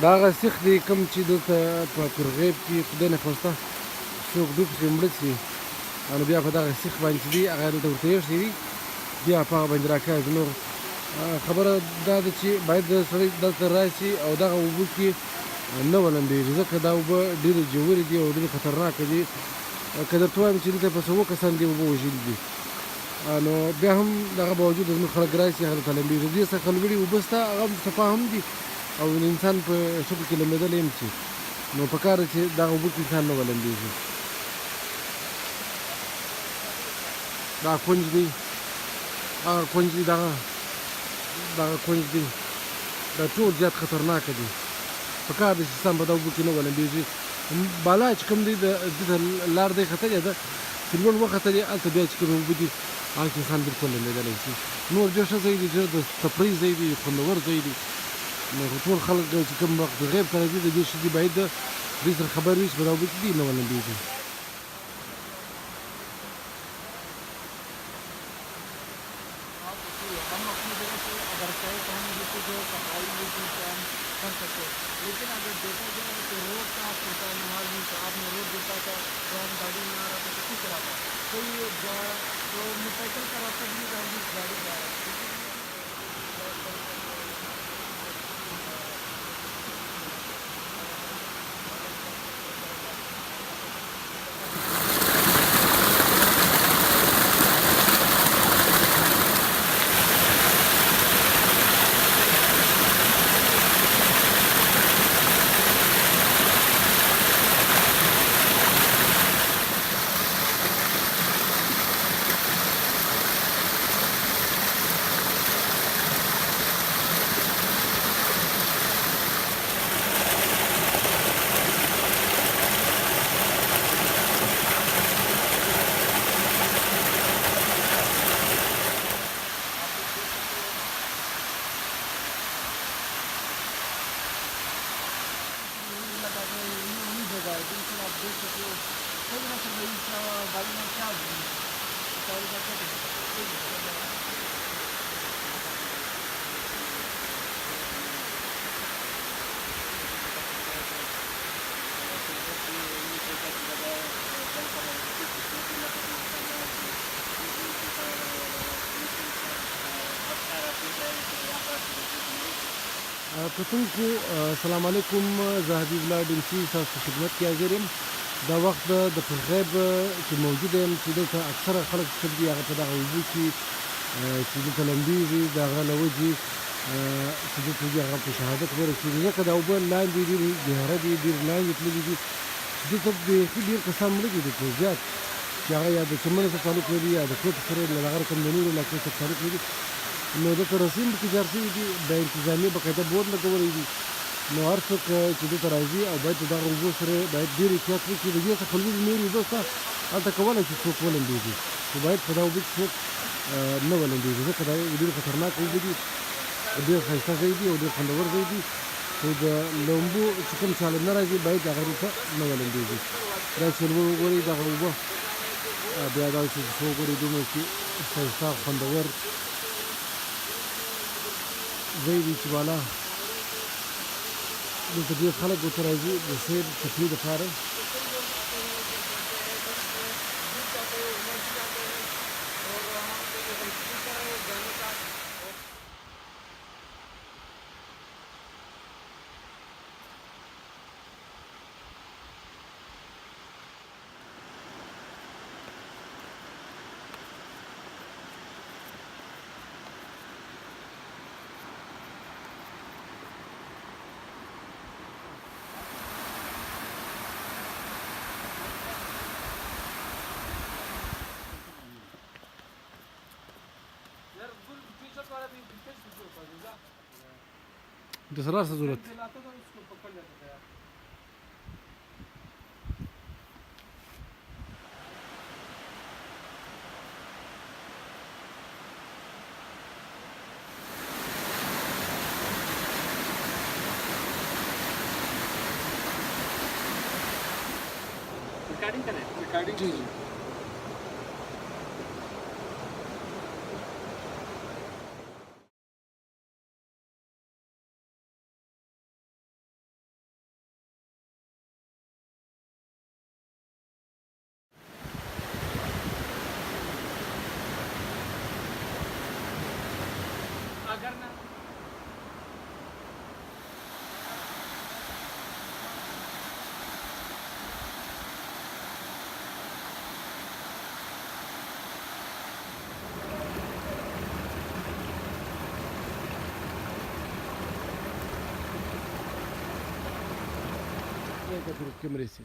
دا هغه سیخ دی کوم چې دلته په قرغیب کې خدای نخواسته څوک ډوب شي مړه شي نو بیا په دغه سیخ باندې چې دی هغه دلته ورته ایښی وي بیا په هغه باندې راکاږي. نو خبره دا ده چې باید سړی دلته راشي او دغه اوبو کې نه ولمبېږي ځکه دا اوبه ډېرې ژورې دي او ډېرې خطرناکه دي. که درته وایم چې دلته په څو کسان دې اوبه وژلي دي نو بیا هم دغه باوجود زموږ خلک راشي هغه دلته لمبېږي. دې څخه لوړې اوبه شته هغه هم صفا هم دي او انسان په شکل کې لمبېدلی هم شي. نو پکار ده چې دغه اوبو کې انسان نه ولمبېږي. دا کونج دی هغه کونج دی دغه کونج دی دا ټول زیات خطرناکه دي. پکار ده چې انسان په دغه اوبو کې نه ولمبېږي. بالا چې کوم دی دلته لار دی ختلې ده چې لوړ وختلې هلته بیا چې کوم اوبه دي هغه کې انسان بلکل لمبېدلی شي. نور ډېر ښه ځای دی ډېر د تفریح ځای دی خوندور ځای دی. نو ټول خلک چې کوم وخت غیب ته راځي د دې شي دي باید دې سره خبر وي چې په دغه اوبو کې دي نه ولمبېږي. हम अपनी जगह से अगर चाहे तो हम जैसे जो सफाई ये चीज़ हम कर सकते हैं, लेकिन अगर देखा जाए तो रोड साफ होता है नहाल में तो आपने रोड देखा था तो हम गाड़ी में आ रहा था तो किस तरह था तो ये तो मोटरसाइकिल का रास्ता भी गाड़ी जा रहा है। बिल्कुल आप देख सकते हो सही ना सही गाड़ी में क्या کتونکو السلام علیکم زه حبیب الله ډیمسي ستاسو په خدمت کې حاضر یم. دا وخت د قرغیب چې موجود یم چې دلته اکثره خلک چې دي هغه په دغه اوبو کې چې دلته لمبېږي د هغه له وجې چې دلته دي هغه په شهادت ورسېږي ځکه دا اوبه لاندې ډېرې ګهره دي ډېر لاندې تللي دي چې دلته بیخي ډېر کسان مړه دي دلته زیات چې هغه یا د چمنو سره تعلق لري یا د کوټ سره له هغه رقم د نورو علاقو سره تعلق لري. نو دلته رسۍ پکې جار شوي دي د انتظامیې باقاعده بورډ لګولی دي. نو هر څوک چې دلته راځي او باید د دغه اوبو سره باید ډېر احتیاط وکړي. د دې څخه لوړې نورې اوبه شته هلته کولی شي څوک ولمبېږي خو باید په دغه اوبو کې څوک نه ولمبېږي ځکه دا ډېرې خطرناکه اوبه دي ډېر ښایسته ځای دي او ډېر خوندور ځای دي خو د لمبو چې کوم چاله نه راځي باید هغه دلته نه ولمبېږي. دا چې لوړ وګورئ دغه اوبه بیا دا چې څه وګورئ دومره چې ښایسته خوندور ځای دی چې بالا دلته ډېر خلک ورته راځي د سیر تفریح دپاره. د سرار څه ضرورت रिकॉर्डिंग करें रिकॉर्डिंग जी जी ځای کتل کیمرې سي